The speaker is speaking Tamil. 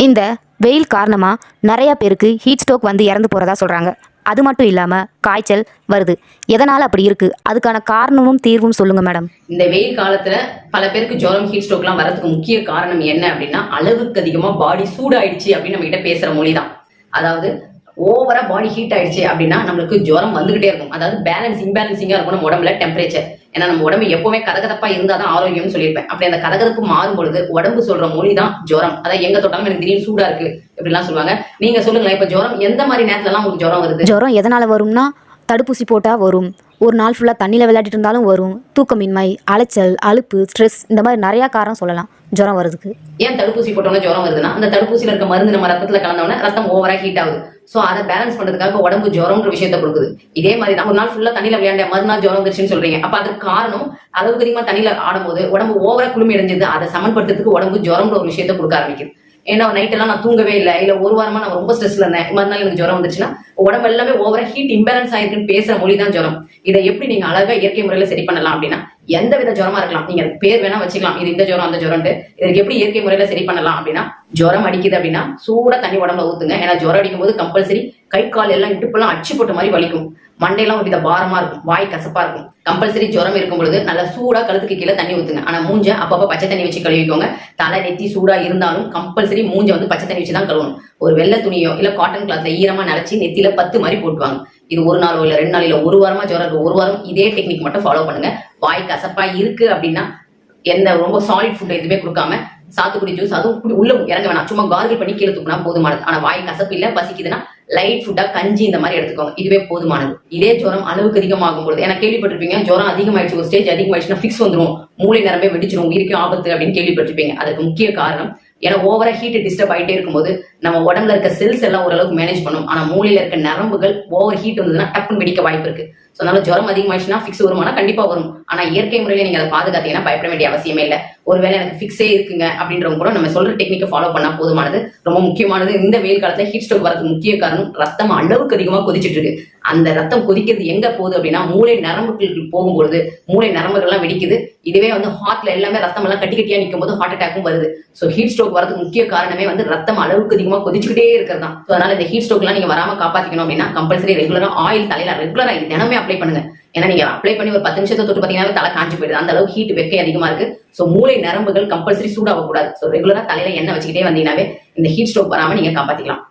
இந்த வெயில் காரணமா நிறைய பேருக்கு ஹீட் ஸ்ட்ரோக் வந்து இறந்து போறதா சொல்றாங்க. அது மட்டும் இல்லாம காய்ச்சல் வருது. எதனால அப்படி இருக்கு? அதுக்கான காரணமும் தீர்வும் சொல்லுங்க மேடம். இந்த வெயில் காலத்துல பல பேருக்கு ஜுரம் ஹீட் ஸ்ட்ரோக் எல்லாம் வரதுக்கு முக்கிய காரணம் என்ன அப்படின்னா, அளவுக்கு அதிகமா பாடி சூடாயிடுச்சு அப்படின்னு நம்ம கிட்ட பேசுற மொழிதான். அதாவது ஓவரா பாடி ஹீட் ஆயிடுச்சு அப்படின்னா நம்மளுக்கு ஜுரம் வந்துகிட்டே இருக்கும். அதாவது இம்பேலன்சிங்கா இருக்கும் நம்ம உடம்புல டெம்பரேச்சர். ஏன்னா நம்ம உடம்பு எப்பவுமே கதகதப்பா இருந்தாதான் ஆரோக்கியம்னு சொல்லியிருப்பேன். அப்படி அந்த கதகதப்பு மாறும் பொழுது உடம்பு சொல்ற மொழிதான் ஜுரம். அதாவது எங்க தொட்டாலும் எனக்கு திடீர்னு சூடா இருக்கு இப்படிலாம் சொல்லுவாங்க. நீங்க சொல்லுங்களேன், இப்ப ஜுரம் எந்த மாதிரி நேரத்துல எல்லாம் உங்களுக்கு ஜுரம் வருது? ஜுரம் எதனால வரும்னா, தடுப்பூசி போட்டா வரும், ஒரு நாள் ஃபுல்லா தண்ணியில விளையாடிட்டு இருந்தாலும் வரும், தூக்கமின்மை, அலைச்சல், அலுப்பு, ஸ்ட்ரெஸ், இந்த மாதிரி நிறைய காரணம் சொல்லலாம் ஜுரம் வருதுக்கு. ஏன் தடுப்பூசி போட்டோம்னா ஜுரம் வருதுன்னா, அந்த தடுப்பூசியில இருக்க மருந்து நம்ம ரத்தத்துல கலந்தோம்னா ரத்தம் ஓவரா ஹீட் ஆகுது. சோ அதை பேலன்ஸ் பண்றதுக்காக உடம்பு ஜுரம்ன்ற விஷயத்தை கொடுக்குது. இதே மாதிரி தான் ஒரு நாள் ஃபுல்லா தண்ணியில விளையாண்ட மறுநாள் ஜுரம் வந்துருச்சுன்னு சொல்றீங்க. அப்ப அதுக்கு காரணம் அளவுக்கு அதிகமா தண்ணியில ஆடும்போது உடம்பு ஓவரா குளுமை அடைஞ்சது. அதை சமன்படுத்துறதுக்கு உடம்பு ஜுரம்ன்ற ஒரு விஷயத்தை கொடுக்க ஆரம்பிக்குது. ஏன்னா நைட் எல்லாம் நான் தூங்கவே இல்லை, இல்ல ஒரு வாரமா நான் ரொம்ப ஸ்ட்ரெஸ்ல இருந்தேன், மறுநாள் எனக்கு ஜுரம் வந்துச்சுன்னா உடம்பு எல்லாமே ஓவரா ஹீட் இம்பேலன்ஸ் ஆயிருக்குன்னு பேசுற மொழிதான் ஜுரம். இதை எப்படி நீங்க அழகா இயற்கை முறையில சரி பண்ணலாம் அப்படின்னா, எந்த வித ஜுரமா இருக்கலாம், நீங்க பேர் வேணா வச்சுக்கலாம், இது இந்த ஜுரம் அந்த ஜுரம்ட்டு. இதுக்கு எப்படி இயற்கை முறையில சரி பண்ணலாம் அப்படின்னா, ஜுரம் அடிக்குது அப்படின்னா சூடா தண்ணி உடம்புல ஊத்துங்க. ஏன்னா ஜுரம் அடிக்கும் போது கம்பல்சரி கை கால் எல்லாம் இடுப்பெல்லாம் அச்சு போட்ட மாதிரி வலிக்கும், மண்டையெல்லாம் ஒரு வித பாரமா இருக்கும், வாய் கசப்பா இருக்கும். கம்பல்சரி ஜுரம் இருக்கும் பொழுது நல்லா சூடா கழுத்துக்கு கீழே தண்ணி ஊத்துங்க. ஆனா மூஞ்ச அப்பப்ப பச்சை தண்ணி வச்சு கழுவிக்கோங்க. தலை நெத்தி சூடா இருந்தாலும் கம்பல்சரி மூஞ்ச வந்து பச்சை தண்ணி வச்சு தான் கழுவணும். ஒரு வெள்ளை துணியோ இல்ல காட்டன் கிளாத்ல ஈரமா நினைச்சு நெத்தியில 10 மாதிரி போட்டுவாங்க. இது ஒரு நாளோ இல்ல 2 நாள் இல்ல ஒரு வாரமா ஜுரம் இருக்கு, ஒரு வாரம் இதே டெக்னிக் மட்டும் ஃபாலோ பண்ணுங்க. வாய் கசப்பா இருக்கு அப்படின்னா எந்த ரொம்ப சாலிட் ஃபுட் எதுவுமே கொடுக்காம சாத்துக்குடி ஜூஸ், அதுவும் உள்ள இறங்க வேணாம், சும்மா கார்கிள் பண்ணி கீழே தூக்குனா போதுமானது. ஆனா வாய் கசப்பு இல்ல, பசிக்குதுன்னா லைட் ஃபுட்டா கஞ்சி இந்த மாதிரி எடுத்துக்கோங்க, இதுவே போதுமானது. இதே ஜுரம் அளவுக்கு அதிகமாகும் பொழுது, ஏன்னா கேள்விப்பட்டிருப்பீங்க ஜுரம் அதிகமாயிடுச்சு, ஒரு ஸ்டேஜ் அதிகமாயிடுச்சுன்னா ஃபிக்ஸ் வந்துடும், மூளை நரம்பே வெடிச்சிடும், உயிருக்கு ஆபத்து அப்படின்னு கேள்விப்பட்டிருப்பீங்க. அதுக்கு முக்கிய காரணம் ஏன்னா ஓவரா ஹீட் டிஸ்டர்ப் ஆயிட்டே இருக்கும்போது நம்ம உடம்புல இருக்க செல்ஸ் எல்லாம் ஓரளவுக்கு மேனேஜ் பண்ணும். ஆனா மூளையில இருக்க நரம்புகள் ஓவர் ஹீட் வந்ததுன்னா டப்புன்னு வெடிக்க வாய்ப்பு இருக்கு. சோ அதனால ஜுரம் அதிகமாயிடுச்சுன்னா ஃபிக்ஸ் வருமானா கண்டிப்பா வரும். ஆனா இயற்கை முறையில நீங்க அதை பாதுகாத்தீங்கன்னா பயப்பட வேண்டிய அவசியமே இல்லை. ஒருவேளை எனக்கு ஃபிக்ஸே இருக்குங்க அப்படின்றவங்க கூட நம்ம சொல்ற டெக்னிக்கை ஃபாலோ பண்ணா போதுமானது. ரொம்ப முக்கியமானது, இந்த வெயில் காலத்துல ஹீட் ஸ்ட்ரோக் வரதுக்கு முக்கிய காரணம் ரத்தம் அளவுக்கு அதிகமா கொதிச்சிட்டு இருக்கு. அந்த ரத்தம் கொதிக்கிறது எங்க போகுது அப்படின்னா மூளை நரம்புகளுக்கு போகும்பொழுது மூளை நரம்புகள்லாம் வெடிக்குது. இதுவே வந்து ஹார்ட்ல எல்லாமே ரத்தம் எல்லாம் கட்டி கட்டியா நிற்கும் போது ஹார்ட் அட்டாக்கும் வருது. சோ ஹீட் ஸ்ட்ரோக் வரதுக்கு முக்கிய காரணமே வந்து ரத்தம் அளவுக்கு அதிகமா கொதிச்சுக்கிட்டே இருக்கிறது. அதனால இந்த ஹீட் ஸ்ட்ரோக் எல்லாம் நீங்க வராம காப்பாத்திக்கணும் அப்படின்னா கம்பல்சரி ரெகுலரா ஆயில் தலையில ரெகுலரா தினமே அப்ளை பண்ணுங்க. ஏன்னா நீங்க அப்ளை பண்ணி ஒரு 10 நிமிஷத்தை தொட்டு பாத்தீங்கன்னா தலை காஞ்சி போயிடுது, அந்த அளவுக்கு ஹீட் வெக்கை அதிகமா இருக்கு. சோ மூளை நரம்புகள் கம்பல்சரி சூடாக கூடாது. சோ ரெகுலரா தலையில எண்ணெய் வச்சுக்கிட்டே வந்தீங்கன்னாவே இந்த ஹீட் ஸ்ட்ரோக் வராம நீங்க காப்பாத்திக்கலாம்.